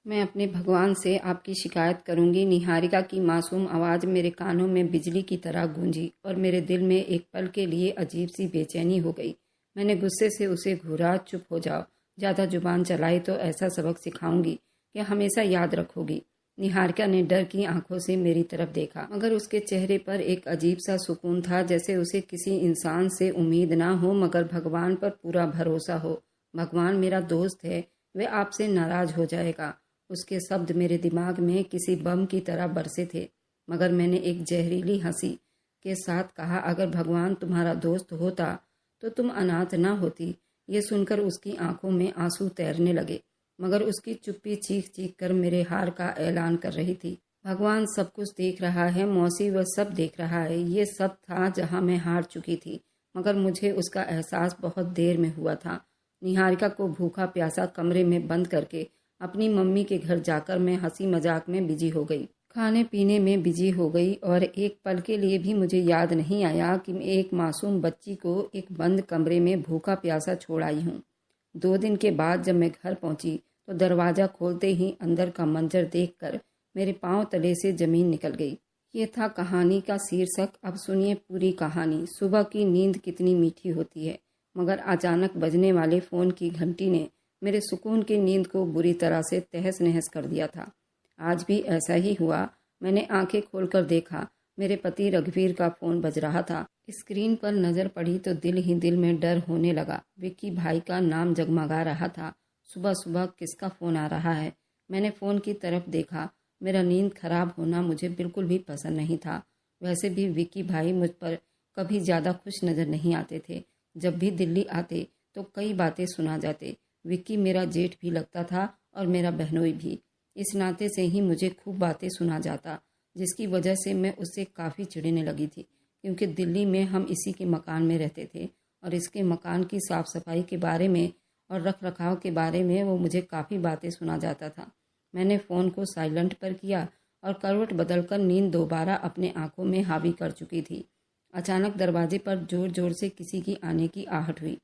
मैं अपने भगवान से आपकी शिकायत करूंगी। निहारिका की मासूम आवाज़ मेरे कानों में बिजली की तरह गूंजी और मेरे दिल में एक पल के लिए अजीब सी बेचैनी हो गई। मैंने गुस्से से उसे घूरा, चुप हो जाओ, ज़्यादा जुबान चलाई तो ऐसा सबक सिखाऊंगी कि हमेशा याद रखोगी। निहारिका ने डर की आंखों से मेरी तरफ देखा, मगर उसके चेहरे पर एक अजीब सा सुकून था, जैसे उसे किसी इंसान से उम्मीद ना हो मगर भगवान पर पूरा भरोसा हो। भगवान मेरा दोस्त है, वह आपसे नाराज़ हो जाएगा। उसके शब्द मेरे दिमाग में किसी बम की तरह बरसे थे, मगर मैंने एक जहरीली हंसी के साथ कहा, अगर भगवान तुम्हारा दोस्त होता तो तुम अनाथ ना होती। ये सुनकर उसकी आंखों में आंसू तैरने लगे, मगर उसकी चुप्पी चीख चीख कर मेरे हार का ऐलान कर रही थी। भगवान सब कुछ देख रहा है मौसी, वह सब देख रहा है। ये सब था जहाँ मैं हार चुकी थी, मगर मुझे उसका एहसास बहुत देर में हुआ था। निहारिका को भूखा प्यासा कमरे में बंद करके अपनी मम्मी के घर जाकर मैं हंसी मजाक में बिजी हो गई, खाने पीने में बिजी हो गई, और एक पल के लिए भी मुझे याद नहीं आया कि मैं एक मासूम बच्ची को एक बंद कमरे में भूखा प्यासा छोड़ आई हूँ। 2 दिन के बाद जब मैं घर पहुंची तो दरवाज़ा खोलते ही अंदर का मंजर देखकर मेरे पांव तले से ज़मीन निकल गई। ये था कहानी का शीर्षक। अब सुनिए पूरी कहानी। सुबह की नींद कितनी मीठी होती है, मगर अचानक बजने वाले फ़ोन की घंटी ने मेरे सुकून की नींद को बुरी तरह से तहस नहस कर दिया था। आज भी ऐसा ही हुआ। मैंने आंखें खोलकर देखा, मेरे पति रघुवीर का फ़ोन बज रहा था। स्क्रीन पर नज़र पड़ी तो दिल ही दिल में डर होने लगा। विक्की भाई का नाम जगमगा रहा था। सुबह सुबह किसका फ़ोन आ रहा है? मैंने फ़ोन की तरफ देखा। मेरा नींद खराब होना मुझे बिल्कुल भी पसंद नहीं था। वैसे भी विक्की भाई मुझ पर कभी ज़्यादा खुश नज़र नहीं आते थे। जब भी दिल्ली आते तो कई बातें सुना जाते। विक्की मेरा जेठ भी लगता था और मेरा बहनोई भी। इस नाते से ही मुझे खूब बातें सुना जाता, जिसकी वजह से मैं उससे काफ़ी चिढ़ने लगी थी, क्योंकि दिल्ली में हम इसी के मकान में रहते थे और इसके मकान की साफ़ सफाई के बारे में और रख रखाव के बारे में वो मुझे काफ़ी बातें सुना जाता था। मैंने फ़ोन को साइलेंट पर किया और करवट बदलकर नींद दोबारा अपने आंखों में हावी कर चुकी थी। अचानक दरवाजे पर ज़ोर ज़ोर से किसी की आने की आहट हुई।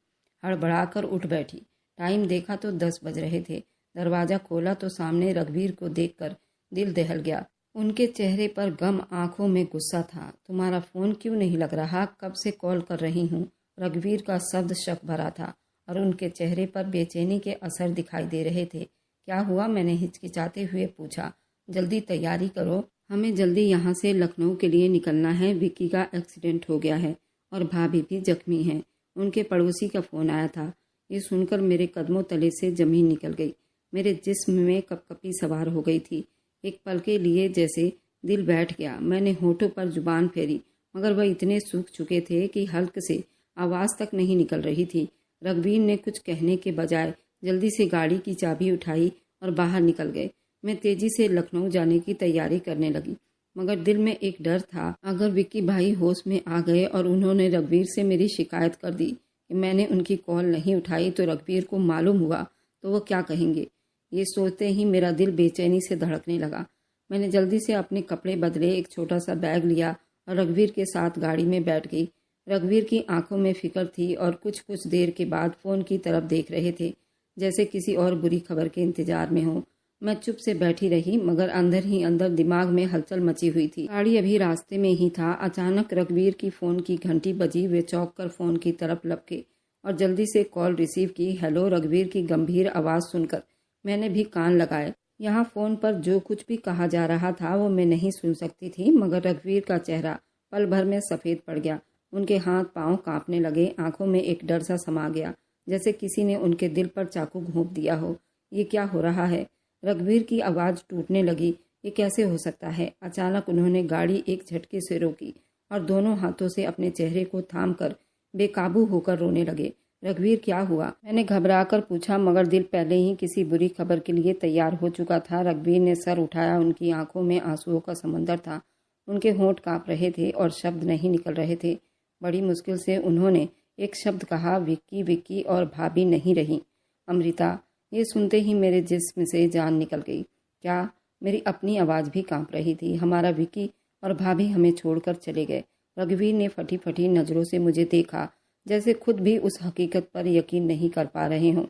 हड़बड़ाकर उठ बैठी। टाइम देखा तो 10 बज रहे थे। दरवाज़ा खोला तो सामने रघुवीर को देखकर दिल दहल गया। उनके चेहरे पर गम, आंखों में गुस्सा था। तुम्हारा फ़ोन क्यों नहीं लग रहा? कब से कॉल कर रही हूँ। रघुवीर का शब्द शक भरा था और उनके चेहरे पर बेचैनी के असर दिखाई दे रहे थे। क्या हुआ? मैंने हिचकिचाते हुए पूछा। जल्दी तैयारी करो, हमें जल्दी यहाँ से लखनऊ के लिए निकलना है। विक्की का एक्सीडेंट हो गया है और भाभी भी जख्मी हैं। उनके पड़ोसी का फ़ोन आया था। ये सुनकर मेरे कदमों तले से ज़मीन निकल गई। मेरे जिस्म में कपकपी सवार हो गई थी। एक पल के लिए जैसे दिल बैठ गया। मैंने होठों पर जुबान फेरी, मगर वह इतने सूख चुके थे कि हल्क से आवाज़ तक नहीं निकल रही थी। रघुवीर ने कुछ कहने के बजाय जल्दी से गाड़ी की चाबी उठाई और बाहर निकल गए। मैं तेज़ी से लखनऊ जाने की तैयारी करने लगी, मगर दिल में एक डर था, अगर विक्की भाई होश में आ गए और उन्होंने रघुवीर से मेरी शिकायत कर दी कि मैंने उनकी कॉल नहीं उठाई तो रघुवीर को मालूम हुआ तो वो क्या कहेंगे। ये सोचते ही मेरा दिल बेचैनी से धड़कने लगा। मैंने जल्दी से अपने कपड़े बदले, एक छोटा सा बैग लिया और रघुवीर के साथ गाड़ी में बैठ गई। रघुवीर की आंखों में फिक्र थी और कुछ देर के बाद फ़ोन की तरफ देख रहे थे, जैसे किसी और बुरी खबर के इंतजार में हो। मैं चुप से बैठी रही, मगर अंदर ही अंदर दिमाग में हलचल मची हुई थी। गाड़ी अभी रास्ते में ही था। अचानक रघुवीर की फ़ोन की घंटी बजी। वे चौंक कर फ़ोन की तरफ लपके और जल्दी से कॉल रिसीव की। हेलो। रघुवीर की गंभीर आवाज़ सुनकर मैंने भी कान लगाए। यहाँ फ़ोन पर जो कुछ भी कहा जा रहा था वो मैं नहीं सुन सकती थी, मगर रघुवीर का चेहरा पल भर में सफ़ेद पड़ गया। उनके हाथ पांव कांपने लगे। आंखों में एक डर सा समा गया, जैसे किसी ने उनके दिल पर चाकू घोंप दिया हो। ये क्या हो रहा है? रघुवीर की आवाज़ टूटने लगी। ये कैसे हो सकता है? अचानक उन्होंने गाड़ी एक झटके से रोकी और दोनों हाथों से अपने चेहरे को थाम कर बेकाबू होकर रोने लगे। रघुवीर, क्या हुआ? मैंने घबराकर पूछा, मगर दिल पहले ही किसी बुरी खबर के लिए तैयार हो चुका था। रघुवीर ने सर उठाया। उनकी आंखों में आंसुओं का समंदर था। उनके होंठ कांप रहे थे और शब्द नहीं निकल रहे थे। बड़ी मुश्किल से उन्होंने एक शब्द कहा, विक्की। विक्की और भाभी नहीं रही, अमृता। ये सुनते ही मेरे जिस्म से जान निकल गई। क्या? मेरी अपनी आवाज़ भी कांप रही थी। हमारा विक्की और भाभी हमें छोड़कर चले गए। रघुवीर ने फटी फटी नज़रों से मुझे देखा, जैसे खुद भी उस हकीकत पर यकीन नहीं कर पा रहे हों।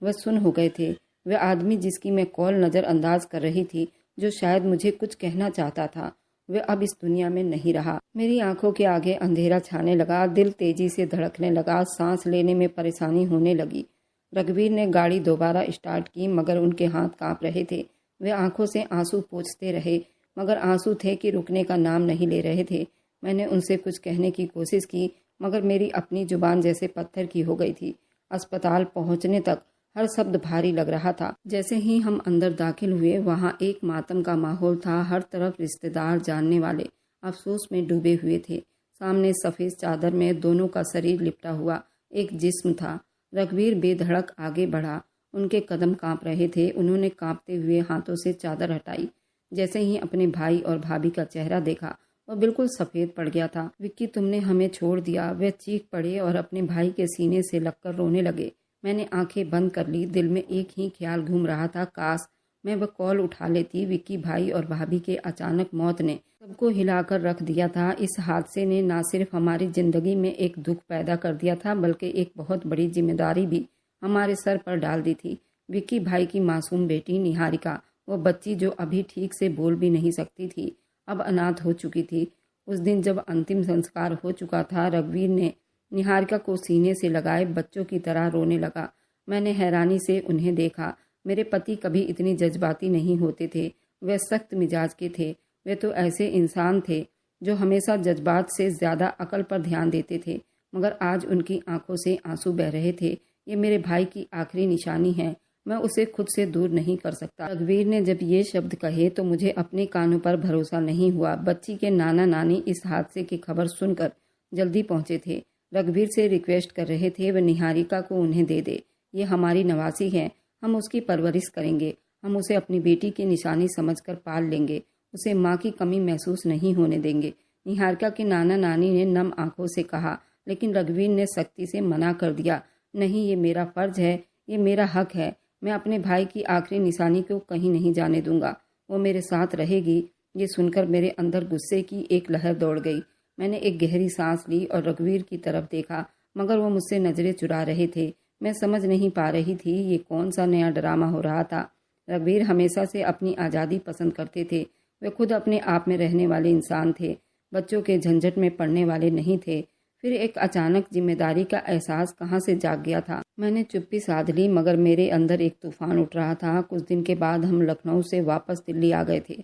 वह सुन्न हो गए थे। वह आदमी जिसकी मैं कॉल नज़रअंदाज कर रही थी, जो शायद मुझे कुछ कहना चाहता था, वह अब इस दुनिया में नहीं रहा। मेरी आंखों के आगे अंधेरा छाने लगा, दिल तेजी से धड़कने लगा, सांस लेने में परेशानी होने लगी। रघुवीर ने गाड़ी दोबारा स्टार्ट की, मगर उनके हाथ कांप रहे थे। वे आंखों से आंसू पोंछते रहे, मगर आंसू थे कि रुकने का नाम नहीं ले रहे थे। मैंने उनसे कुछ कहने की कोशिश की, मगर मेरी अपनी जुबान जैसे पत्थर की हो गई थी। अस्पताल पहुंचने तक हर शब्द भारी लग रहा था। जैसे ही हम अंदर दाखिल हुए, वहाँ एक मातम का माहौल था। हर तरफ रिश्तेदार, जानने वाले अफसोस में डूबे हुए थे। सामने सफ़ेद चादर में दोनों का शरीर लिपटा हुआ एक जिस्म था। रघुवीर बेधड़क आगे बढ़ा। उनके कदम कांप रहे थे। उन्होंने कांपते हुए हाथों से चादर हटाई। जैसे ही अपने भाई और भाभी का चेहरा देखा, वह बिल्कुल सफ़ेद पड़ गया था। विक्की, तुमने हमें छोड़ दिया। वे चीख पड़े और अपने भाई के सीने से लगकर रोने लगे। मैंने आंखें बंद कर ली। दिल में एक ही ख्याल घूम रहा था, काश मैं वह कॉल उठा लेती। विक्की भाई और भाभी के अचानक मौत ने सबको हिलाकर रख दिया था। इस हादसे ने न सिर्फ हमारी ज़िंदगी में एक दुख पैदा कर दिया था, बल्कि एक बहुत बड़ी जिम्मेदारी भी हमारे सर पर डाल दी थी। विक्की भाई की मासूम बेटी निहारिका, वो बच्ची जो अभी ठीक से बोल भी नहीं सकती थी, अब अनाथ हो चुकी थी। उस दिन जब अंतिम संस्कार हो चुका था, रघुवीर ने निहारिका को सीने से लगाए बच्चों की तरह रोने लगा। मैंने हैरानी से उन्हें देखा। मेरे पति कभी इतनी जज्बाती नहीं होते थे। वे सख्त मिजाज के थे। वे तो ऐसे इंसान थे जो हमेशा जज्बात से ज़्यादा अकल पर ध्यान देते थे, मगर आज उनकी आंखों से आंसू बह रहे थे। ये मेरे भाई की आखिरी निशानी है, मैं उसे खुद से दूर नहीं कर सकता। रघुवीर ने जब ये शब्द कहे तो मुझे अपने कानों पर भरोसा नहीं हुआ। बच्ची के नाना नानी इस हादसे की खबर सुनकर जल्दी पहुंचे थे। रघुवीर से रिक्वेस्ट कर रहे थे, वह निहारिका को उन्हें दे दे। ये हमारी नवासी है, हम उसकी परवरिश करेंगे। हम उसे अपनी बेटी की निशानी समझकर पाल लेंगे। उसे माँ की कमी महसूस नहीं होने देंगे। निहारिका के नाना नानी ने नम आंखों से कहा, लेकिन रघुवीर ने सख्ती से मना कर दिया। नहीं, ये मेरा फर्ज है, ये मेरा हक है। मैं अपने भाई की आखिरी निशानी को कहीं नहीं जाने दूंगा। वो मेरे साथ रहेगी। ये सुनकर मेरे अंदर गुस्से की एक लहर दौड़ गई। मैंने एक गहरी सांस ली और रघुवीर की तरफ देखा, मगर वो मुझसे नजरें चुरा रहे थे। मैं समझ नहीं पा रही थी ये कौन सा नया ड्रामा हो रहा था। रघुवीर हमेशा से अपनी आज़ादी पसंद करते थे। वे खुद अपने आप में रहने वाले इंसान थे, बच्चों के झंझट में पड़ने वाले नहीं थे। फिर एक अचानक जिम्मेदारी का एहसास कहाँ से जाग गया था। मैंने चुप्पी साध ली, मगर मेरे अंदर एक तूफान उठ रहा था। कुछ दिन के बाद हम लखनऊ से वापस दिल्ली आ गए थे,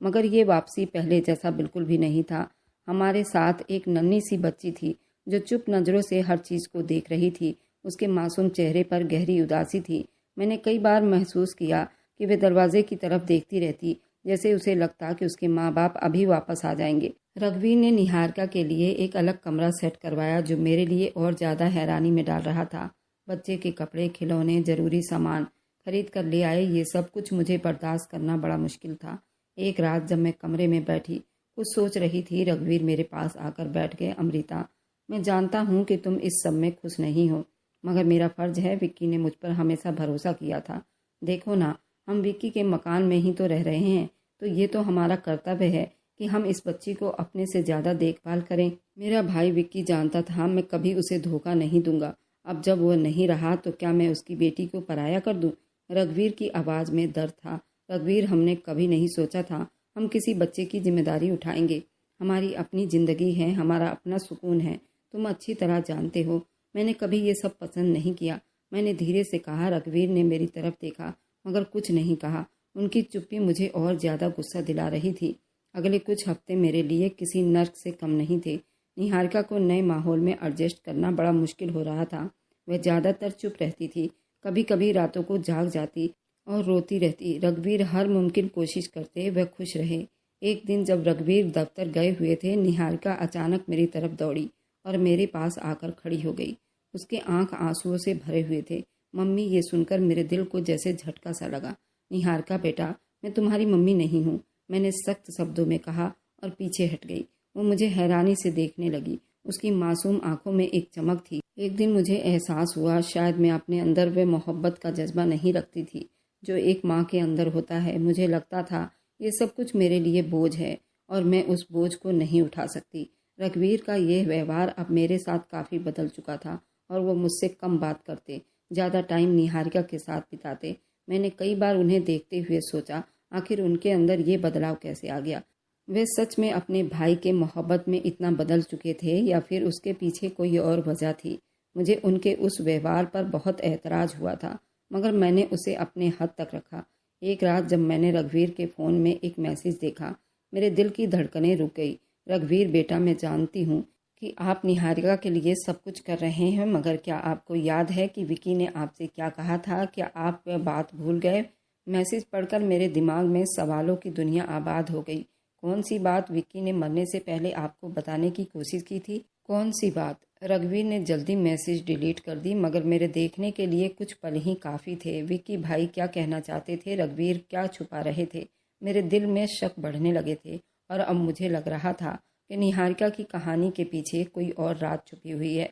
मगर ये वापसी पहले जैसा बिल्कुल भी नहीं था। हमारे साथ एक नन्ही सी बच्ची थी जो चुप नज़रों से हर चीज़ को देख रही थी। उसके मासूम चेहरे पर गहरी उदासी थी। मैंने कई बार महसूस किया कि वे दरवाजे की तरफ देखती रहती, जैसे उसे लगता कि उसके माँ बाप अभी वापस आ जाएंगे। रघुवीर ने निहारिका के लिए एक अलग कमरा सेट करवाया, जो मेरे लिए और ज़्यादा हैरानी में डाल रहा था। बच्चे के कपड़े, खिलौने, ज़रूरी सामान खरीद कर ले आए। ये सब कुछ मुझे बर्दाश्त करना बड़ा मुश्किल था। एक रात जब मैं कमरे में बैठी कुछ सोच रही थी, रघुवीर मेरे पास आकर बैठ गए। अमृता, मैं जानता हूँ कि तुम इस सब में खुश नहीं हो, मगर मेरा फ़र्ज है। विक्की ने मुझ पर हमेशा भरोसा किया था। देखो ना, हम विक्की के मकान में ही तो रह रहे हैं, तो ये तो हमारा कर्तव्य है कि हम इस बच्ची को अपने से ज़्यादा देखभाल करें। मेरा भाई विक्की जानता था मैं कभी उसे धोखा नहीं दूंगा। अब जब वह नहीं रहा तो क्या मैं उसकी बेटी को पराया कर दूं? रघुवीर की आवाज़ में दर्द था। रघुवीर, हमने कभी नहीं सोचा था हम किसी बच्चे की जिम्मेदारी उठाएंगे। हमारी अपनी ज़िंदगी है, हमारा अपना सुकून है। तुम अच्छी तरह जानते हो मैंने कभी ये सब पसंद नहीं किया। मैंने धीरे से कहा। रघुवीर ने मेरी तरफ देखा, मगर कुछ नहीं कहा। उनकी चुप्पी मुझे और ज़्यादा गुस्सा दिला रही थी। अगले कुछ हफ्ते मेरे लिए किसी नर्क से कम नहीं थे। निहारिका को नए माहौल में एडजस्ट करना बड़ा मुश्किल हो रहा था। वह ज़्यादातर चुप रहती थी, कभी कभी रातों को जाग जाती और रोती रहती। रघुवीर हर मुमकिन कोशिश करते वह खुश रहे। एक दिन जब रघुवीर दफ्तर गए हुए थे, निहारिका अचानक मेरी तरफ दौड़ी और मेरे पास आकर खड़ी हो गई। उसके आंख आंसुओं से भरे हुए थे। मम्मी, ये सुनकर मेरे दिल को जैसे झटका सा लगा। निहारिका बेटा, मैं तुम्हारी मम्मी नहीं हूँ, मैंने सख्त शब्दों में कहा और पीछे हट गई। वो मुझे हैरानी से देखने लगी। उसकी मासूम आंखों में एक चमक थी। एक दिन मुझे एहसास हुआ शायद मैं अपने अंदर वे मोहब्बत का जज्बा नहीं रखती थी जो एक माँ के अंदर होता है। मुझे लगता था ये सब कुछ मेरे लिए बोझ है और मैं उस बोझ को नहीं उठा सकती। रघुवीर का यह व्यवहार अब मेरे साथ काफ़ी बदल चुका था और वो मुझसे कम बात करते, ज़्यादा टाइम निहारिका के साथ बिताते। मैंने कई बार उन्हें देखते हुए सोचा, आखिर उनके अंदर ये बदलाव कैसे आ गया। वे सच में अपने भाई के मोहब्बत में इतना बदल चुके थे या फिर उसके पीछे कोई और वजह थी। मुझे उनके उस व्यवहार पर बहुत एतराज़ हुआ था, मगर मैंने उसे अपने हद तक रखा। एक रात जब मैंने रघुवीर के फ़ोन में एक मैसेज देखा, मेरे दिल की धड़कनें रुक गई। रघुवीर बेटा, मैं जानती हूँ कि आप निहारिका के लिए सब कुछ कर रहे हैं, मगर क्या आपको याद है कि विकी ने आपसे क्या कहा था? क्या आप वह बात भूल गए? मैसेज पढ़कर मेरे दिमाग में सवालों की दुनिया आबाद हो गई। कौन सी बात विक्की ने मरने से पहले आपको बताने की कोशिश की थी? कौन सी बात? रघुवीर ने जल्दी मैसेज डिलीट कर दी, मगर मेरे देखने के लिए कुछ पल ही काफ़ी थे। विक्की भाई क्या कहना चाहते थे? रघुवीर क्या छुपा रहे थे? मेरे दिल में शक बढ़ने लगे थे और अब मुझे लग रहा था कि निहारिका की कहानी के पीछे कोई और राज छुपी हुई है।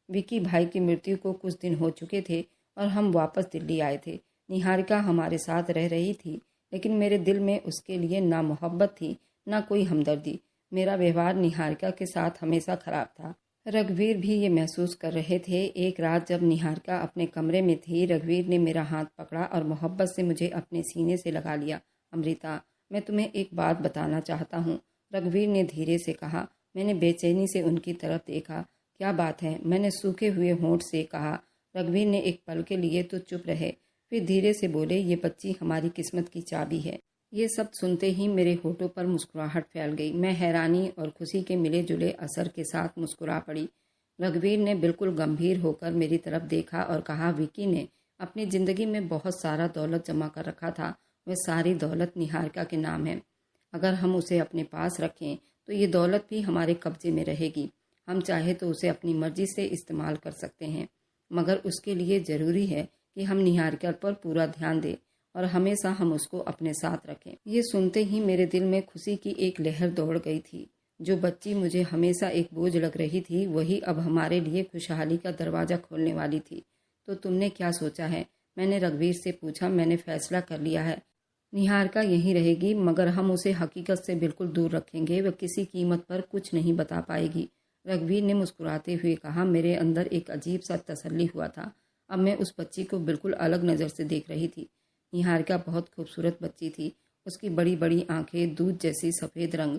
विक्की भाई की मृत्यु को कुछ दिन हो चुके थे और हम वापस दिल्ली आए थे। निहारिका हमारे साथ रह रही थी, लेकिन मेरे दिल में उसके लिए ना मोहब्बत थी, ना कोई हमदर्दी। मेरा व्यवहार निहारिका के साथ हमेशा खराब था। रघुवीर भी ये महसूस कर रहे थे। एक रात जब निहारिका अपने कमरे में थी, रघुवीर ने मेरा हाथ पकड़ा और मोहब्बत से मुझे अपने सीने से लगा लिया। अमृता, मैं तुम्हें एक बात बताना चाहता हूँ, रघुवीर ने धीरे से कहा। मैंने बेचैनी से उनकी तरफ देखा। क्या बात है? मैंने सूखे हुए होंठ से कहा। रघुवीर ने एक पल के लिए तो चुप रहे, फिर धीरे से बोले, ये बच्ची हमारी किस्मत की चाबी है। ये सब सुनते ही मेरे होठों पर मुस्कुराहट फैल गई। मैं हैरानी और खुशी के मिले जुले असर के साथ मुस्कुरा पड़ी। रघुवीर ने बिल्कुल गंभीर होकर मेरी तरफ देखा और कहा, विकी ने अपनी ज़िंदगी में बहुत सारा दौलत जमा कर रखा था। वह सारी दौलत निहारिका के नाम है। अगर हम उसे अपने पास रखें तो ये दौलत भी हमारे कब्जे में रहेगी। हम चाहे तो उसे अपनी मर्जी से इस्तेमाल कर सकते हैं, मगर उसके लिए ज़रूरी है कि हम निहारिका पर पूरा ध्यान दें और हमेशा हम उसको अपने साथ रखें। ये सुनते ही मेरे दिल में खुशी की एक लहर दौड़ गई थी। जो बच्ची मुझे हमेशा एक बोझ लग रही थी, वही अब हमारे लिए खुशहाली का दरवाज़ा खोलने वाली थी। तो तुमने क्या सोचा है? मैंने रघुवीर से पूछा। मैंने फैसला कर लिया है, निहारिका यहीं रहेगी, मगर हम उसे हकीकत से बिल्कुल दूर रखेंगे। वह किसी कीमत पर कुछ नहीं बता पाएगी। रघुवीर ने मुस्कुराते हुए कहा। मेरे अंदर एक अजीब सा तसल्ली हुआ था। अब मैं उस बच्ची को बिल्कुल अलग नज़र से देख रही थी। निहारिका बहुत खूबसूरत बच्ची थी। उसकी बड़ी बड़ी आंखें, दूध जैसी सफ़ेद रंग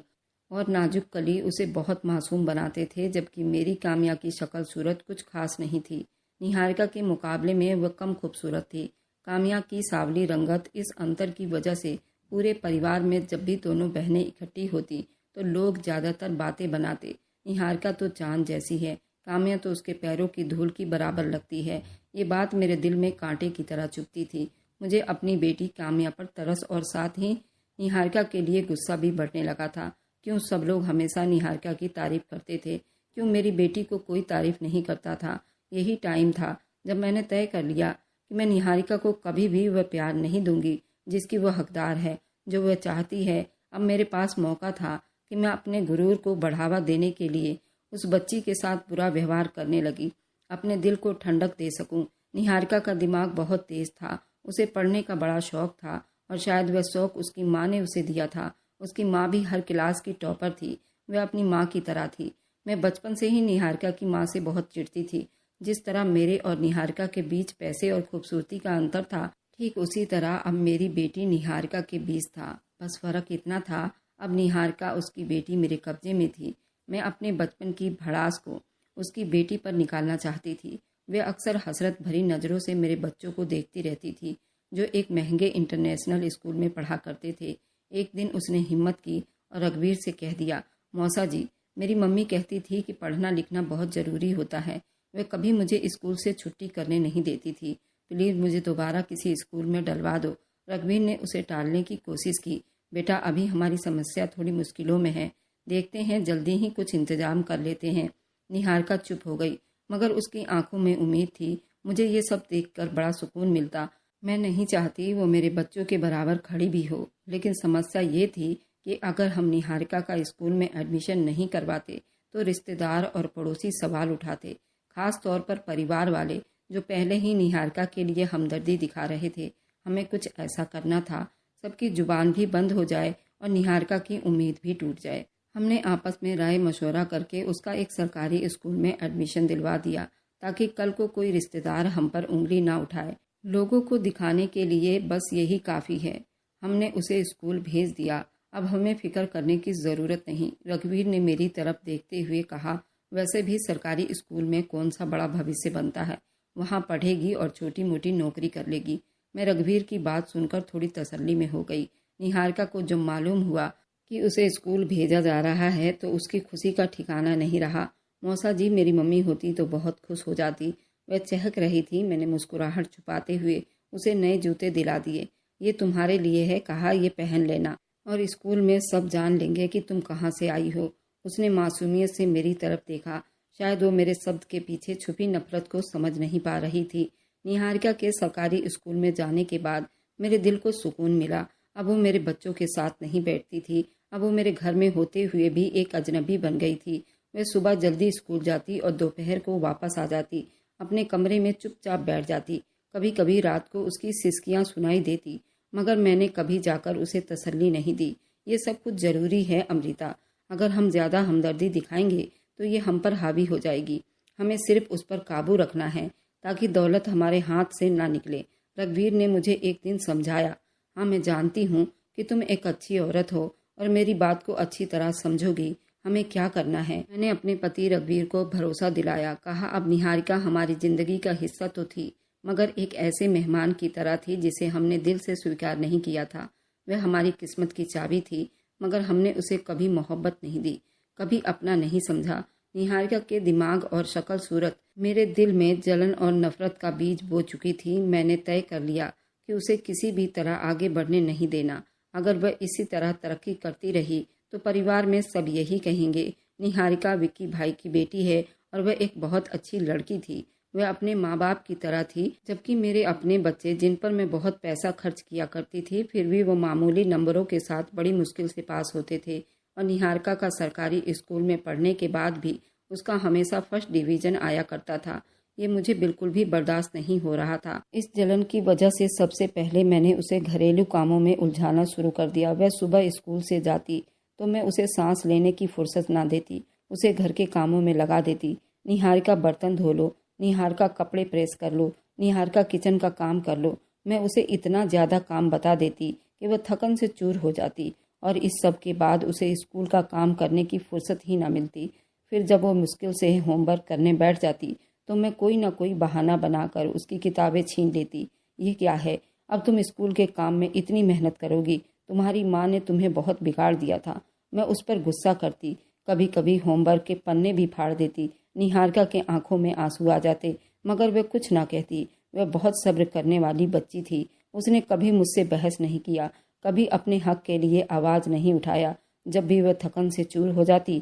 और नाजुक कली उसे बहुत मासूम बनाते थे, जबकि मेरी काम्या की शक्ल सूरत कुछ खास नहीं थी। निहारिका के मुकाबले में वह कम खूबसूरत थी। काम्या की सावली रंगत, इस अंतर की वजह से पूरे परिवार में जब भी दोनों बहनें इकट्ठी होती तो लोग ज़्यादातर बातें बनाते। निहारिका तो चांद जैसी है, काम्या तो उसके पैरों की धूल की बराबर लगती है। ये बात मेरे दिल में कांटे की तरह चुभती थी। मुझे अपनी बेटी काम्या पर तरस और साथ ही निहारिका के लिए गुस्सा भी बढ़ने लगा था। क्यों सब लोग हमेशा निहारिका की तारीफ करते थे? क्यों मेरी बेटी को कोई तारीफ नहीं करता था? यही टाइम था जब मैंने तय कर लिया कि मैं निहारिका को कभी भी वह प्यार नहीं दूंगी जिसकी वह हकदार है, जो वह चाहती है। अब मेरे पास मौका था कि मैं अपने गुरूर को बढ़ावा देने के लिए उस बच्ची के साथ बुरा व्यवहार करने लगी, अपने दिल को ठंडक दे सकूं। निहारिका का दिमाग बहुत तेज था। उसे पढ़ने का बड़ा शौक था और शायद वह शौक उसकी माँ ने उसे दिया था। उसकी माँ भी हर क्लास की टॉपर थी। वह अपनी माँ की तरह थी। मैं बचपन से ही निहारिका की माँ से बहुत चिढ़ती थी। जिस तरह मेरे और निहारिका के बीच पैसे और खूबसूरती का अंतर था, ठीक उसी तरह अब मेरी बेटी निहारिका के बीच था। बस फर्क इतना था, अब निहारिका उसकी बेटी मेरे कब्जे में थी। मैं अपने बचपन की भड़ास को उसकी बेटी पर निकालना चाहती थी। वह अक्सर हसरत भरी नज़रों से मेरे बच्चों को देखती रहती थी, जो एक महंगे इंटरनेशनल स्कूल में पढ़ा करते थे। एक दिन उसने हिम्मत की और रघुवीर से कह दिया, मौसा जी, मेरी मम्मी कहती थी कि पढ़ना लिखना बहुत ज़रूरी होता है। वह कभी मुझे स्कूल से छुट्टी करने नहीं देती थी। प्लीज़ मुझे दोबारा किसी स्कूल में डलवा दो। रघुवीर ने उसे टालने की कोशिश की। बेटा, अभी हमारी समस्या थोड़ी मुश्किलों में है, देखते हैं जल्दी ही कुछ इंतजाम कर लेते हैं। निहारिका चुप हो गई, मगर उसकी आंखों में उम्मीद थी। मुझे ये सब देखकर बड़ा सुकून मिलता। मैं नहीं चाहती वो मेरे बच्चों के बराबर खड़ी भी हो, लेकिन समस्या ये थी कि अगर हम निहारिका का स्कूल में एडमिशन नहीं करवाते तो रिश्तेदार और पड़ोसी सवाल उठाते, खास तौर पर परिवार वाले जो पहले ही निहारिका के लिए हमदर्दी दिखा रहे थे। हमें कुछ ऐसा करना था, सबकी जुबान भी बंद हो जाए और निहारिका की उम्मीद भी टूट जाए। हमने आपस में राय मशवरा करके उसका एक सरकारी स्कूल में एडमिशन दिलवा दिया, ताकि कल को कोई रिश्तेदार हम पर उंगली ना उठाए। लोगों को दिखाने के लिए बस यही काफ़ी है। हमने उसे स्कूल भेज दिया, अब हमें फ़िक्र करने की ज़रूरत नहीं। रघुवीर ने मेरी तरफ देखते हुए कहा, वैसे भी सरकारी स्कूल में कौन सा बड़ा भविष्य बनता है, वहाँ पढ़ेगी और छोटी मोटी नौकरी कर लेगी। मैं रघुवीर की बात सुनकर थोड़ी तसल्ली में हो गई। निहारिका को जब मालूम हुआ कि उसे स्कूल भेजा जा रहा है तो उसकी खुशी का ठिकाना नहीं रहा। मौसा जी मेरी मम्मी होती तो बहुत खुश हो जाती। वह चहक रही थी। मैंने मुस्कुराहट छुपाते हुए उसे नए जूते दिला दिए। ये तुम्हारे लिए है, कहा, ये पहन लेना और स्कूल में सब जान लेंगे कि तुम कहाँ से आई हो। उसने मासूमियत से मेरी तरफ देखा। शायद वो मेरे शब्द के पीछे छुपी नफरत को समझ नहीं पा रही थी। निहारिका के सरकारी स्कूल में जाने के बाद मेरे दिल को सुकून मिला। अब वो मेरे बच्चों के साथ नहीं बैठती थी। अब वो मेरे घर में होते हुए भी एक अजनबी बन गई थी। वह सुबह जल्दी स्कूल जाती और दोपहर को वापस आ जाती। अपने कमरे में चुपचाप बैठ जाती। कभी कभी रात को उसकी सिसकियां सुनाई देती, मगर मैंने कभी जाकर उसे तसल्ली नहीं दी। ये सब कुछ जरूरी है अमृता। अगर हम ज़्यादा हमदर्दी दिखाएंगे तो ये हम पर हावी हो जाएगी। हमें सिर्फ उस पर काबू रखना है ताकि दौलत हमारे हाथ से ना निकले। रघुवीर ने मुझे एक दिन समझाया, हाँ मैं जानती हूँ कि तुम एक अच्छी औरत हो और मेरी बात को अच्छी तरह समझोगी। हमें क्या करना है। मैंने अपने पति रघुवीर को भरोसा दिलाया। कहा, अब निहारिका हमारी जिंदगी का हिस्सा तो थी, मगर एक ऐसे मेहमान की तरह थी जिसे हमने दिल से स्वीकार नहीं किया था। वह हमारी किस्मत की चाबी थी, मगर हमने उसे कभी मोहब्बत नहीं दी, कभी अपना नहीं समझा। निहारिका के दिमाग और शक्ल सूरत मेरे दिल में जलन और नफरत का बीज बो चुकी थी। मैंने तय कर लिया कि उसे किसी भी तरह आगे बढ़ने नहीं देना। अगर वह इसी तरह तरक्की करती रही तो परिवार में सब यही कहेंगे, निहारिका विक्की भाई की बेटी है और वह एक बहुत अच्छी लड़की थी। वह अपने माँ बाप की तरह थी, जबकि मेरे अपने बच्चे जिन पर मैं बहुत पैसा खर्च किया करती थी, फिर भी वो मामूली नंबरों के साथ बड़ी मुश्किल से पास होते थे। और निहारिका का सरकारी स्कूल में पढ़ने के बाद भी उसका हमेशा फर्स्ट डिवीज़न आया करता था। ये मुझे बिल्कुल भी बर्दाश्त नहीं हो रहा था। इस जलन की वजह से सबसे पहले मैंने उसे घरेलू कामों में उलझाना शुरू कर दिया। वह सुबह स्कूल से जाती तो मैं उसे सांस लेने की फुर्सत ना देती, उसे घर के कामों में लगा देती। निहारिका बर्तन धो लो, निहारिका कपड़े प्रेस कर लो, निहारिका किचन का काम कर लो। मैं उसे इतना ज़्यादा काम बता देती कि वह थकन से चूर हो जाती और इस सब के बाद उसे स्कूल का काम करने की फुर्सत ही ना मिलती। फिर जब वो मुश्किल से होमवर्क करने बैठ जाती तो मैं कोई ना कोई बहाना बनाकर उसकी किताबें छीन लेती। ये क्या है, अब तुम स्कूल के काम में इतनी मेहनत करोगी, तुम्हारी माँ ने तुम्हें बहुत बिगाड़ दिया था। मैं उस पर गुस्सा करती, कभी कभी होमवर्क के पन्ने भी फाड़ देती। निहारिका के आंखों में आंसू आ जाते, मगर वह कुछ ना कहती। वह बहुत सब्र करने वाली बच्ची थी। उसने कभी मुझसे बहस नहीं किया, कभी अपने हक के लिए आवाज़ नहीं उठाया। जब भी वह थकन से चूर हो जाती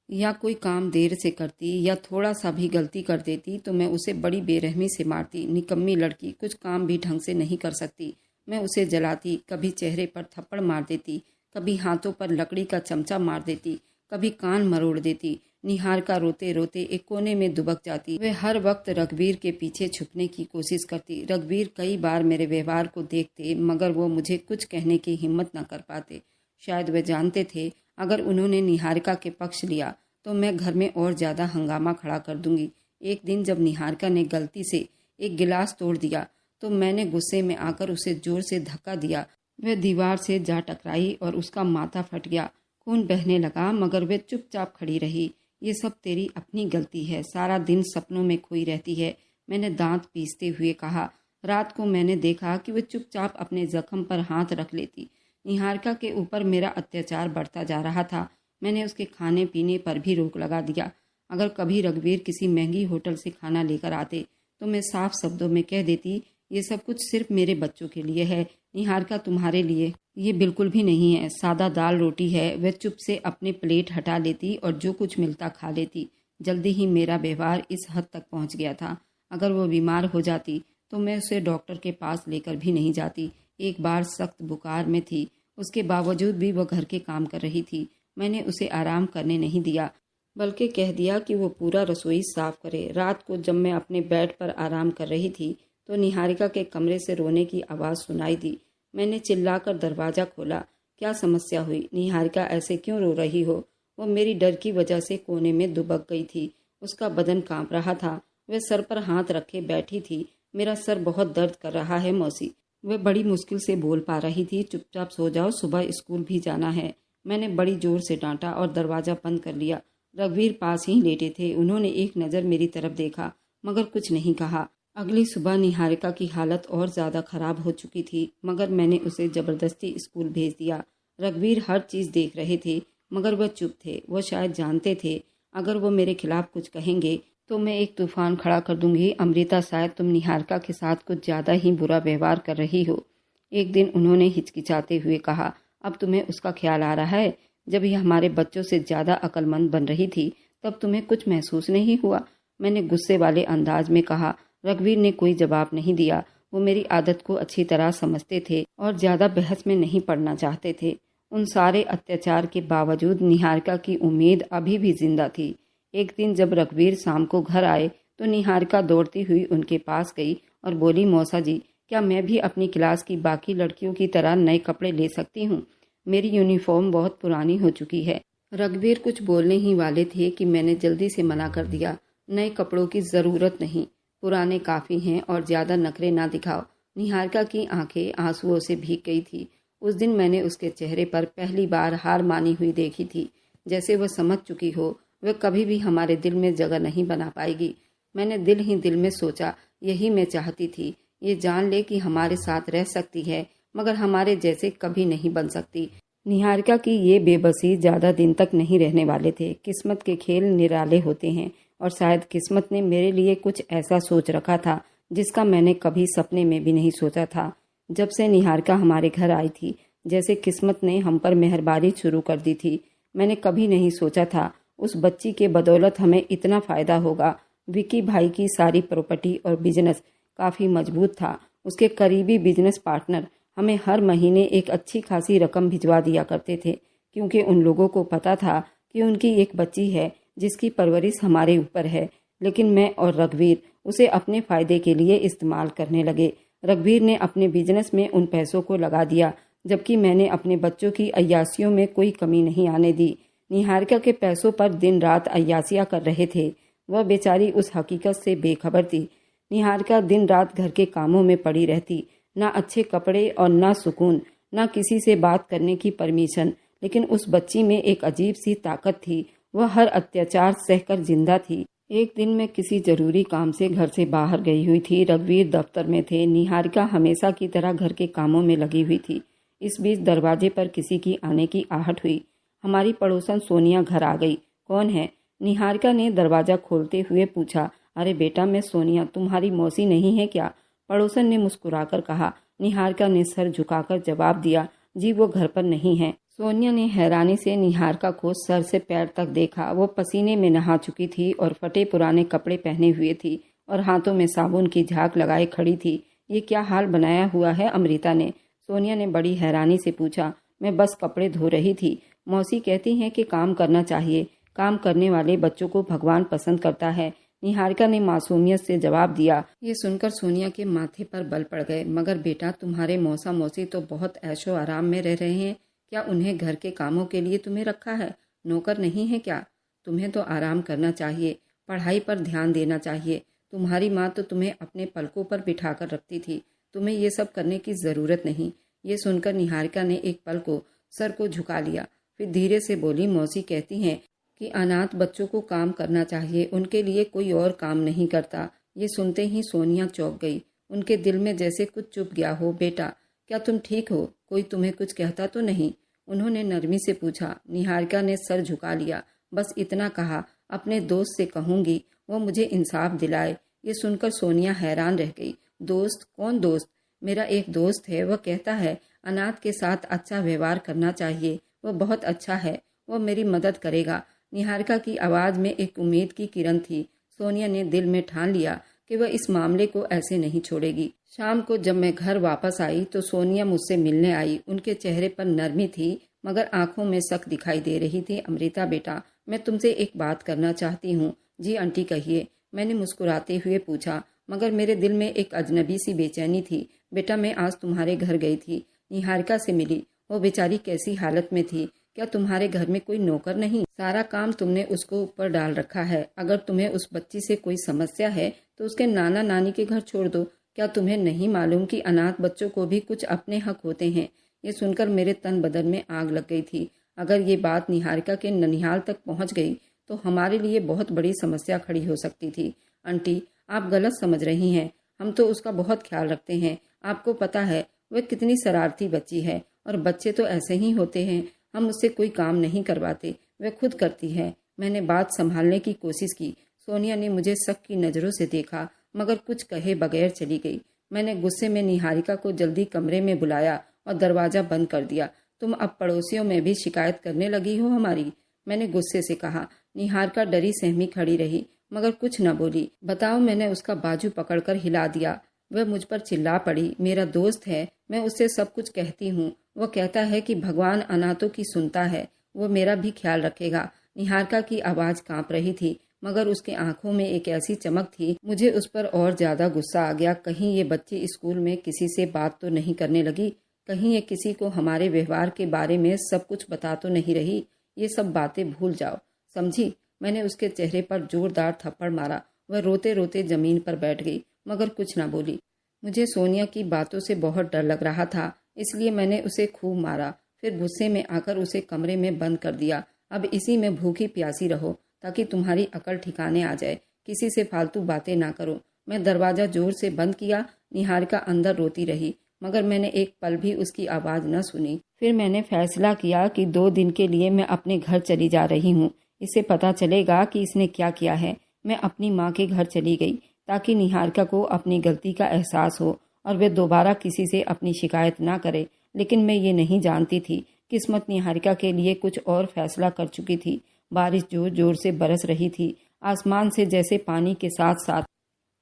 या कोई काम देर से करती या थोड़ा सा भी गलती कर देती तो मैं उसे बड़ी बेरहमी से मारती। निकम्मी लड़की, कुछ काम भी ढंग से नहीं कर सकती। मैं उसे जलाती, कभी चेहरे पर थप्पड़ मार देती, कभी हाथों पर लकड़ी का चमचा मार देती, कभी कान मरोड़ देती। निहारिका रोते रोते एक कोने में दुबक जाती। वह हर वक्त रघुवीर के पीछे छुपने की कोशिश करती। रघुवीर कई बार मेरे व्यवहार को देखते, मगर वो मुझे कुछ कहने की हिम्मत न कर पाते। शायद वे जानते थे अगर उन्होंने निहारिका के पक्ष लिया तो मैं घर में और ज़्यादा हंगामा खड़ा कर दूंगी। एक दिन जब निहारिका ने गलती से एक गिलास तोड़ दिया तो मैंने गुस्से में आकर उसे जोर से धक्का दिया। वह दीवार से जा टकराई और उसका माथा फट गया। खून बहने लगा, मगर वह चुपचाप खड़ी रही। ये सब तेरी अपनी गलती है, सारा दिन सपनों में खोई रहती है, मैंने दांत पीसते हुए कहा। रात को मैंने देखा कि वह चुपचाप अपने जख्म पर हाथ रख लेती। निहारिका के ऊपर मेरा अत्याचार बढ़ता जा रहा था। मैंने उसके खाने पीने पर भी रोक लगा दिया। अगर कभी रघुवीर किसी महंगी होटल से खाना लेकर आते तो मैं साफ शब्दों में कह देती, ये सब कुछ सिर्फ मेरे बच्चों के लिए है, निहारिका तुम्हारे लिए ये बिल्कुल भी नहीं है। सादा दाल रोटी है। वह चुप से अपने प्लेट हटा लेती और जो कुछ मिलता खा लेती। जल्दी ही मेरा व्यवहार इस हद तक पहुंच गया था, अगर वो बीमार हो जाती तो मैं उसे डॉक्टर के पास लेकर भी नहीं जाती। एक बार सख्त बुखार में थी, उसके बावजूद भी वह घर के काम कर रही थी। मैंने उसे आराम करने नहीं दिया, बल्कि कह दिया कि वो पूरा रसोई साफ करे। रात को जब मैं अपने बेड पर आराम कर रही थी तो निहारिका के कमरे से रोने की आवाज़ सुनाई दी। मैंने चिल्लाकर दरवाज़ा खोला। क्या समस्या हुई? निहारिका ऐसे क्यों रो रही हो? वो मेरी डर की वजह से कोने में दुबक गई थी। उसका बदन कांप रहा था। वह सर पर हाथ रखे बैठी थी। मेरा सर बहुत दर्द कर रहा है मौसी। वह बड़ी मुश्किल से बोल पा रही थी। चुपचाप सो जाओ, सुबह स्कूल भी जाना है। मैंने बड़ी जोर से डांटा और दरवाज़ा बंद कर लिया। रघुवीर पास ही लेटे थे। उन्होंने एक नज़र मेरी तरफ देखा मगर कुछ नहीं कहा। अगली सुबह निहारिका की हालत और ज़्यादा खराब हो चुकी थी, मगर मैंने उसे ज़बरदस्ती स्कूल भेज दिया। रघुवीर हर चीज़ देख रहे थे मगर वह चुप थे। वह शायद जानते थे अगर वो मेरे खिलाफ कुछ कहेंगे तो मैं एक तूफान खड़ा कर दूंगी। अमृता, शायद तुम निहारिका के साथ कुछ ज़्यादा ही बुरा व्यवहार कर रही हो। एक दिन उन्होंने हिचकिचाते हुए कहा, अब तुम्हें उसका ख्याल आ रहा है? जब यह हमारे बच्चों से ज़्यादा अक्लमंद बन रही थी तब तुम्हें कुछ महसूस नहीं हुआ? मैंने गुस्से वाले अंदाज में कहा। रघुवीर ने कोई जवाब नहीं दिया। वो मेरी आदत को अच्छी तरह समझते थे और ज़्यादा बहस में नहीं पड़ना चाहते थे। उन सारे अत्याचार के बावजूद निहारिका की उम्मीद अभी भी जिंदा थी। एक दिन जब रघुवीर शाम को घर आए तो निहारिका दौड़ती हुई उनके पास गई और बोली, मौसा जी, क्या मैं भी अपनी क्लास की बाकी लड़कियों की तरह नए कपड़े ले सकती हूँ? मेरी यूनिफॉर्म बहुत पुरानी हो चुकी है। रघुवीर कुछ बोलने ही वाले थे कि मैंने जल्दी से मना कर दिया। नए कपड़ों की ज़रूरत नहीं, पुराने काफ़ी हैं और ज़्यादा नखरे ना दिखाओ। निहारिका की आंखें आंसुओं से भीग गई थी। उस दिन मैंने उसके चेहरे पर पहली बार हार मानी हुई देखी थी, जैसे वह समझ चुकी हो वह कभी भी हमारे दिल में जगह नहीं बना पाएगी। मैंने दिल ही दिल में सोचा, यही मैं चाहती थी, ये जान ले कि हमारे साथ रह सकती है मगर हमारे जैसे कभी नहीं बन सकती। निहारिका की ये बेबसी ज़्यादा दिन तक नहीं रहने वाले थे। किस्मत के खेल निराले होते हैं और शायद किस्मत ने मेरे लिए कुछ ऐसा सोच रखा था जिसका मैंने कभी सपने में भी नहीं सोचा था। जब से निहारिका हमारे घर आई थी, जैसे किस्मत ने हम पर मेहरबानी शुरू कर दी थी। मैंने कभी नहीं सोचा था उस बच्ची के बदौलत हमें इतना फ़ायदा होगा। विकी भाई की सारी प्रॉपर्टी और बिजनेस काफ़ी मजबूत था। उसके करीबी बिजनेस पार्टनर हमें हर महीने एक अच्छी खासी रकम भिजवा दिया करते थे, क्योंकि उन लोगों को पता था कि उनकी एक बच्ची है जिसकी परवरिश हमारे ऊपर है। लेकिन मैं और रघुवीर उसे अपने फ़ायदे के लिए इस्तेमाल करने लगे। रघुवीर ने अपने बिजनेस में उन पैसों को लगा दिया, जबकि मैंने अपने बच्चों की अय्यासियों में कोई कमी नहीं आने दी। निहारिका के पैसों पर दिन रात अय्यासियाँ कर रहे थे। वह बेचारी उस हकीकत से बेखबर थी। निहारिका दिन रात घर के कामों में पड़ी रहती, ना अच्छे कपड़े और ना सुकून, ना किसी से बात करने की परमिशन। लेकिन उस बच्ची में एक अजीब सी ताकत थी। वह हर अत्याचार सहकर जिंदा थी। एक दिन मैं किसी जरूरी काम से घर से बाहर गई हुई थी। रघुवीर दफ्तर में थे। निहारिका हमेशा की तरह घर के कामों में लगी हुई थी। इस बीच दरवाजे पर किसी की आने की आहट हुई। हमारी पड़ोसन सोनिया घर आ गई। कौन है? निहारिका ने दरवाज़ा खोलते हुए पूछा। अरे बेटा, मैं सोनिया, तुम्हारी मौसी नहीं है क्या? पड़ोसन ने मुस्कुराकर कहा। निहारिका ने सर झुकाकर जवाब दिया, जी वो घर पर नहीं है। सोनिया ने हैरानी से निहारिका को सर से पैर तक देखा। वो पसीने में नहा चुकी थी और फटे पुराने कपड़े पहने हुए थी और हाथों में साबुन की झाग लगाए खड़ी थी। ये क्या हाल बनाया हुआ है? अमृता ने, सोनिया ने बड़ी हैरानी से पूछा। मैं बस कपड़े धो रही थी। मौसी कहती हैं कि काम करना चाहिए। काम करने वाले बच्चों को भगवान पसंद करता है, निहारिका ने मासूमियत से जवाब दिया। ये सुनकर सोनिया के माथे पर बल पड़ गए। मगर बेटा, तुम्हारे मौसा मौसी तो बहुत ऐशो आराम में रह रहे हैं। क्या उन्हें घर के कामों के लिए तुम्हें रखा है? नौकर नहीं है क्या? तुम्हें तो आराम करना चाहिए, पढ़ाई पर ध्यान देना चाहिए। तुम्हारी माँ तो तुम्हें अपने पलकों पर बिठा कर रखती थी। तुम्हें ये सब करने की ज़रूरत नहीं। ये सुनकर निहारिका ने एक पल को सर को झुका लिया, फिर धीरे से बोली, मौसी कहती हैं कि अनाथ बच्चों को काम करना चाहिए, उनके लिए कोई और काम नहीं करता। ये सुनते ही सोनिया चौंक गई। उनके दिल में जैसे कुछ चुप गया हो। बेटा, क्या तुम ठीक हो? कोई तुम्हें कुछ कहता तो नहीं? उन्होंने नरमी से पूछा। निहारिका ने सर झुका लिया। बस इतना कहा, अपने दोस्त से कहूंगी वो मुझे इंसाफ दिलाए। ये सुनकर सोनिया हैरान रह गई। दोस्त? कौन दोस्त? मेरा एक दोस्त है, वह कहता है अनाथ के साथ अच्छा व्यवहार करना चाहिए। वह बहुत अच्छा है, वह मेरी मदद करेगा। निहारिका की आवाज़ में एक उम्मीद की किरण थी। सोनिया ने दिल में ठान लिया कि वह इस मामले को ऐसे नहीं छोड़ेगी। शाम को जब मैं घर वापस आई तो सोनिया मुझसे मिलने आई। उनके चेहरे पर नरमी थी मगर आंखों में शक दिखाई दे रही थी। अमृता बेटा, मैं तुमसे एक बात करना चाहती हूँ। जी आंटी, कहिए, मैंने मुस्कुराते हुए पूछा, मगर मेरे दिल में एक अजनबी सी बेचैनी थी। बेटा, मैं आज तुम्हारे घर गई थी, निहारिका से मिली। वो बेचारी कैसी हालत में थी। क्या तुम्हारे घर में कोई नौकर नहीं? सारा काम तुमने उसको ऊपर डाल रखा है। अगर तुम्हें उस बच्ची से कोई समस्या है तो उसके नाना नानी के घर छोड़ दो। क्या तुम्हें नहीं मालूम कि अनाथ बच्चों को भी कुछ अपने हक होते हैं? ये सुनकर मेरे तन बदन में आग लग गई थी। अगर ये बात निहारिका के ननिहाल तक पहुंच गई तो हमारे लिए बहुत बड़ी समस्या खड़ी हो सकती थी। आंटी, आप गलत समझ रही हैं। हम तो उसका बहुत ख्याल रखते हैं। आपको पता है वह कितनी शरारती बच्ची है, और बच्चे तो ऐसे ही होते हैं। हम उससे कोई काम नहीं करवाते, वह खुद करती है। मैंने बात संभालने की कोशिश की। सोनिया ने मुझे शक की नज़रों से देखा, मगर कुछ कहे बगैर चली गई। मैंने गुस्से में निहारिका को जल्दी कमरे में बुलाया और दरवाज़ा बंद कर दिया। तुम अब पड़ोसियों में भी शिकायत करने लगी हो हमारी? मैंने गुस्से से कहा। निहारिका डरी सहमी खड़ी रही, मगर कुछ न बोली। बताओ, मैंने उसका बाजू पकड़कर हिला दिया। वह मुझ पर चिल्ला पड़ी। मेरा दोस्त है, मैं उससे सब कुछ कहती हूँ। वह कहता है कि भगवान अनाथों की सुनता है, वो मेरा भी ख्याल रखेगा। निहारिका की आवाज़ कांप रही थी, मगर उसके आंखों में एक ऐसी चमक थी, मुझे उस पर और ज्यादा गुस्सा आ गया। कहीं ये बच्ची स्कूल में किसी से बात तो नहीं करने लगी? कहीं ये किसी को हमारे व्यवहार के बारे में सब कुछ बता तो नहीं रही? ये सब बातें भूल जाओ, समझी? मैंने उसके चेहरे पर जोरदार थप्पड़ मारा। वह रोते रोते जमीन पर बैठ गई, मगर कुछ न बोली। मुझे सोनिया की बातों से बहुत डर लग रहा था, इसलिए मैंने उसे खूब मारा। फिर गुस्से में आकर उसे कमरे में बंद कर दिया। अब इसी में भूखी प्यासी रहो, ताकि तुम्हारी अकल ठिकाने आ जाए। किसी से फालतू बातें ना करो। मैं दरवाज़ा जोर से बंद किया। निहारिका अंदर रोती रही, मगर मैंने एक पल भी उसकी आवाज़ न सुनी। फिर मैंने फैसला किया कि 2 दिन के लिए मैं अपने घर चली जा रही हूँ। इसे पता चलेगा कि इसने क्या किया है। मैं अपनी माँ के घर चली गई, ताकि निहारिका को अपनी गलती का एहसास हो और वे दोबारा किसी से अपनी शिकायत ना करे। लेकिन मैं ये नहीं जानती थी, किस्मत निहारिका के लिए कुछ और फैसला कर चुकी थी। बारिश जोर जोर से बरस रही थी। आसमान से जैसे पानी के साथ साथ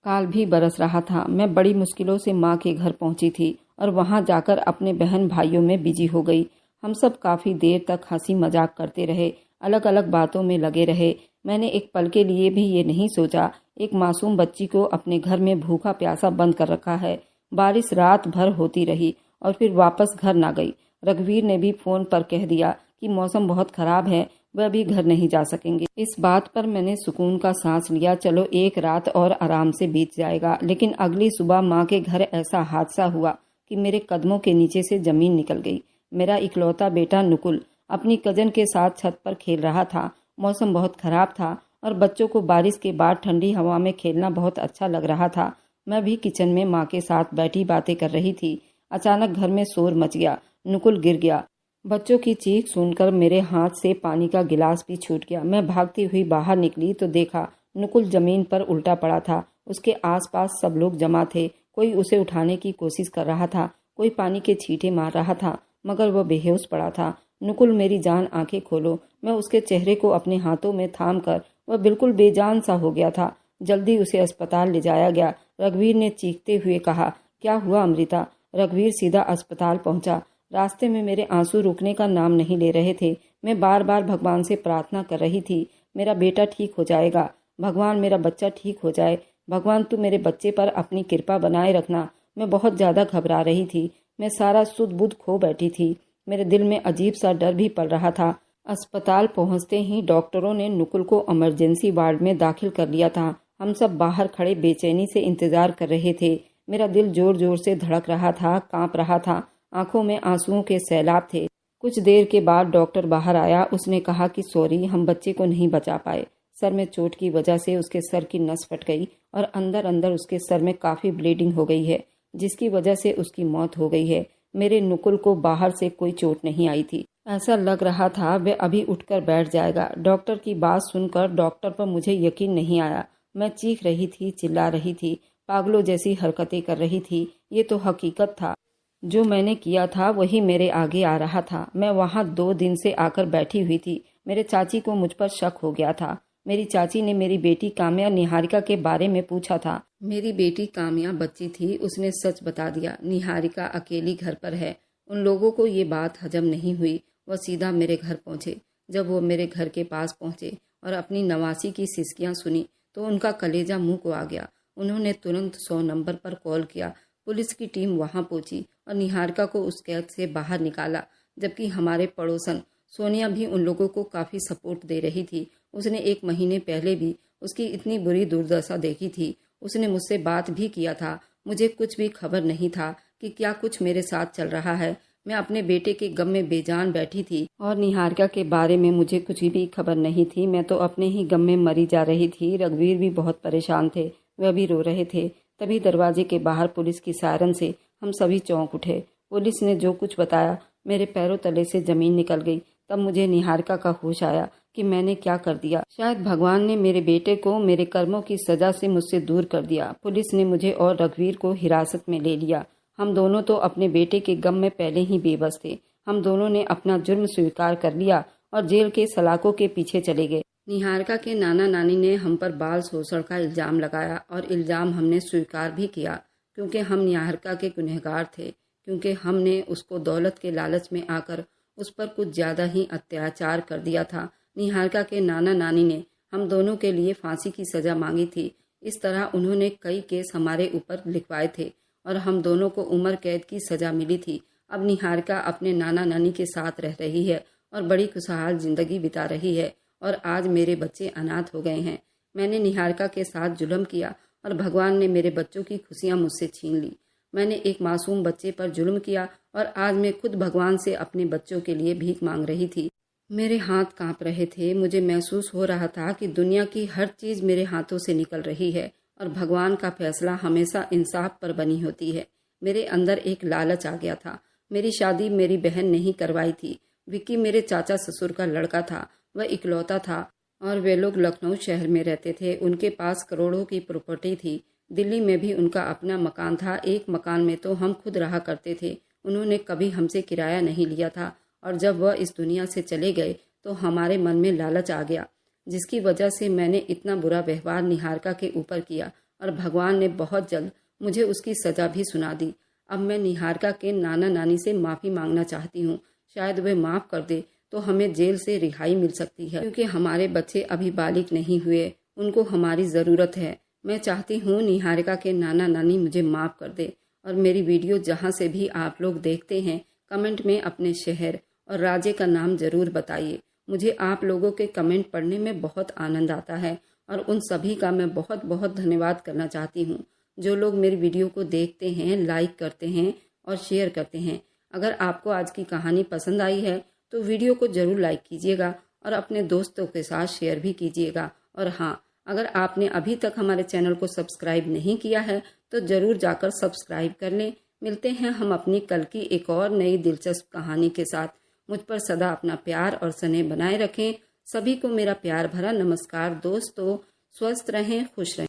काल भी बरस रहा था। मैं बड़ी मुश्किलों से माँ के घर पहुंची थी और वहां जाकर अपने बहन भाइयों में बिजी हो गई। हम सब काफ़ी देर तक हंसी मजाक करते रहे, अलग अलग बातों में लगे रहे। मैंने एक पल के लिए भी ये नहीं सोचा, एक मासूम बच्ची को अपने घर में भूखा प्यासा बंद कर रखा है। बारिश रात भर होती रही और फिर वापस घर ना गई। रघुवीर ने भी फोन पर कह दिया कि मौसम बहुत खराब है, वह भी घर नहीं जा सकेंगे। इस बात पर मैंने सुकून का सांस लिया। चलो एक रात और आराम से बीत जाएगा। लेकिन अगली सुबह माँ के घर ऐसा हादसा हुआ कि मेरे कदमों के नीचे से जमीन निकल गई। मेरा इकलौता बेटा नुकुल अपनी कजन के साथ छत पर खेल रहा था। मौसम बहुत खराब था और बच्चों को बारिश के बाद ठंडी हवा में खेलना बहुत अच्छा लग रहा था। मैं भी किचन में माँ के साथ बैठी बातें कर रही थी। अचानक घर में शोर मच गया। नुकुल गिर गया। बच्चों की चीख सुनकर मेरे हाथ से पानी का गिलास भी छूट गया। मैं भागती हुई बाहर निकली तो देखा नुकुल जमीन पर उल्टा पड़ा था। उसके आसपास सब लोग जमा थे। कोई उसे उठाने की कोशिश कर रहा था, कोई पानी के छींटे मार रहा था, मगर वह बेहोश पड़ा था। नुकुल, मेरी जान, आंखें खोलो। मैं उसके चेहरे को अपने हाथों में थाम कर, वह बिल्कुल बेजान सा हो गया था। जल्दी उसे अस्पताल ले जाया गया। रघुवीर ने चीखते हुए कहा, क्या हुआ अमृता? रघुवीर सीधा अस्पताल पहुंचा। रास्ते में मेरे आंसू रुकने का नाम नहीं ले रहे थे। मैं बार बार भगवान से प्रार्थना कर रही थी, मेरा बेटा ठीक हो जाएगा। भगवान, मेरा बच्चा ठीक हो जाए। भगवान, तू मेरे बच्चे पर अपनी कृपा बनाए रखना। मैं बहुत ज्यादा घबरा रही थी। मैं सारा सुध बुध खो बैठी थी। मेरे दिल में अजीब सा डर भी पड़ रहा था। अस्पताल पहुंचते ही डॉक्टरों ने नुकुल को इमरजेंसी वार्ड में दाखिल कर लिया था। हम सब बाहर खड़े बेचैनी से इंतजार कर रहे थे। मेरा दिल जोर जोर से धड़क रहा था, कांप रहा था। आंखों में आंसुओं के सैलाब थे। कुछ देर के बाद डॉक्टर बाहर आया। उसने कहा कि सॉरी, हम बच्चे को नहीं बचा पाए। सर में चोट की वजह से उसके सर की नस फट गई और अंदर अंदर उसके सर में काफी ब्लीडिंग हो गई है, जिसकी वजह से उसकी मौत हो गई है। मेरे नुकुल को बाहर से कोई चोट नहीं आई थी। ऐसा लग रहा था वह अभी उठकर बैठ जाएगा। डॉक्टर की बात सुनकर डॉक्टर पर मुझे यकीन नहीं आया। मैं चीख रही थी, चिल्ला रही थी, पागलों जैसी हरकतें कर रही थी। ये तो हकीकत था। जो मैंने किया था वही मेरे आगे आ रहा था। मैं वहाँ 2 दिन से आकर बैठी हुई थी। मेरे चाची को मुझ पर शक हो गया था। मेरी चाची ने मेरी बेटी काम्या निहारिका के बारे में पूछा था। मेरी बेटी काम्या बच्ची थी, उसने सच बता दिया। निहारिका अकेली घर पर है। उन लोगों को ये बात हजम नहीं हुई। वह सीधा मेरे घर पहुंचे। जब वो मेरे घर के पास पहुंचे और अपनी नवासी की सिसकियां सुनी तो उनका कलेजा मुंह को आ गया। उन्होंने तुरंत 100 नंबर पर कॉल किया। पुलिस की टीम वहां पहुंची और निहारिका को उस कैद से बाहर निकाला। जबकि हमारे पड़ोसन सोनिया भी उन लोगों को काफी सपोर्ट दे रही थी। उसने 1 महीने पहले भी उसकी इतनी बुरी दुर्दशा देखी थी। उसने मुझसे बात भी किया था मुझे कुछ भी खबर नहीं था कि क्या कुछ मेरे साथ चल रहा है। मैं अपने बेटे के गम में बेजान बैठी थी और निहारिका के बारे में मुझे कुछ भी खबर नहीं थी। मैं तो अपने ही गम में मरी जा रही थी। रघुवीर भी बहुत परेशान थे, वह भी रो रहे थे। तभी दरवाजे के बाहर पुलिस की सायरन से हम सभी चौंक उठे। पुलिस ने जो कुछ बताया, मेरे पैरों तले से जमीन निकल गई। तब मुझे निहारिका का होश आया कि मैंने क्या कर दिया। शायद भगवान ने मेरे बेटे को मेरे कर्मों की सजा से मुझसे दूर कर दिया। पुलिस ने मुझे और रघुवीर को हिरासत में ले लिया। हम दोनों तो अपने बेटे के गम में पहले ही बेबस थे। हम दोनों ने अपना जुर्म स्वीकार कर लिया और जेल के सलाखों के पीछे चले गए। निहारिका के नाना नानी ने हम पर बाल शोषण का इल्जाम लगाया और इल्जाम हमने स्वीकार भी किया, क्योंकि हम निहारिका के गुनहगार थे, क्योंकि हमने उसको दौलत के लालच में आकर उस पर कुछ ज़्यादा ही अत्याचार कर दिया था। निहारिका के नाना नानी ने हम दोनों के लिए फांसी की सज़ा मांगी थी। इस तरह उन्होंने कई केस हमारे ऊपर लिखवाए थे और हम दोनों को उम्र कैद की सज़ा मिली थी। अब निहारिका अपने नाना नानी के साथ रह रही है और बड़ी खुशहाल ज़िंदगी बिता रही है और आज मेरे बच्चे अनाथ हो गए हैं। मैंने निहारिका के साथ जुल्म किया और भगवान ने मेरे बच्चों की खुशियाँ मुझसे छीन ली। मैंने एक मासूम बच्चे पर जुल्म किया और आज मैं खुद भगवान से अपने बच्चों के लिए भीख मांग रही थी। मेरे हाथ कांप रहे थे। मुझे महसूस हो रहा था कि दुनिया की हर चीज़ मेरे हाथों से निकल रही है और भगवान का फैसला हमेशा इंसाफ पर बनी होती है। मेरे अंदर एक लालच आ गया था। मेरी शादी मेरी बहन ने ही करवाई थी। विक्की मेरे चाचा ससुर का लड़का था। वह इकलौता था और वे लोग लखनऊ शहर में रहते थे। उनके पास करोड़ों की प्रॉपर्टी थी। दिल्ली में भी उनका अपना मकान था। एक मकान में तो हम खुद रहा करते थे। उन्होंने कभी हमसे किराया नहीं लिया था और जब वह इस दुनिया से चले गए तो हमारे मन में लालच आ गया, जिसकी वजह से मैंने इतना बुरा व्यवहार निहारिका के ऊपर किया और भगवान ने बहुत जल्द मुझे उसकी सज़ा भी सुना दी। अब मैं निहारिका के नाना नानी से माफ़ी मांगना चाहती हूँ। शायद वे माफ़ कर दे तो हमें जेल से रिहाई मिल सकती है, क्योंकि हमारे बच्चे अभी बालिग नहीं हुए। उनको हमारी ज़रूरत है। मैं चाहती हूँ निहारिका के नाना नानी मुझे माफ़ कर दे। और मेरी वीडियो जहाँ से भी आप लोग देखते हैं, कमेंट में अपने शहर और राज्य का नाम ज़रूर बताइए। मुझे आप लोगों के कमेंट पढ़ने में बहुत आनंद आता है और उन सभी का मैं बहुत बहुत धन्यवाद करना चाहती हूँ जो लोग मेरी वीडियो को देखते हैं, लाइक करते हैं और शेयर करते हैं। अगर आपको आज की कहानी पसंद आई है तो वीडियो को ज़रूर लाइक कीजिएगा और अपने दोस्तों के साथ शेयर भी कीजिएगा। और हाँ, अगर आपने अभी तक हमारे चैनल को सब्सक्राइब नहीं किया है तो ज़रूर जाकर सब्सक्राइब कर लें। मिलते हैं हम अपनी कल की एक और नई दिलचस्प कहानी के साथ। मुझ पर सदा अपना प्यार और स्नेह बनाए रखें। सभी को मेरा प्यार भरा नमस्कार। दोस्तों, स्वस्थ रहें, खुश रहें।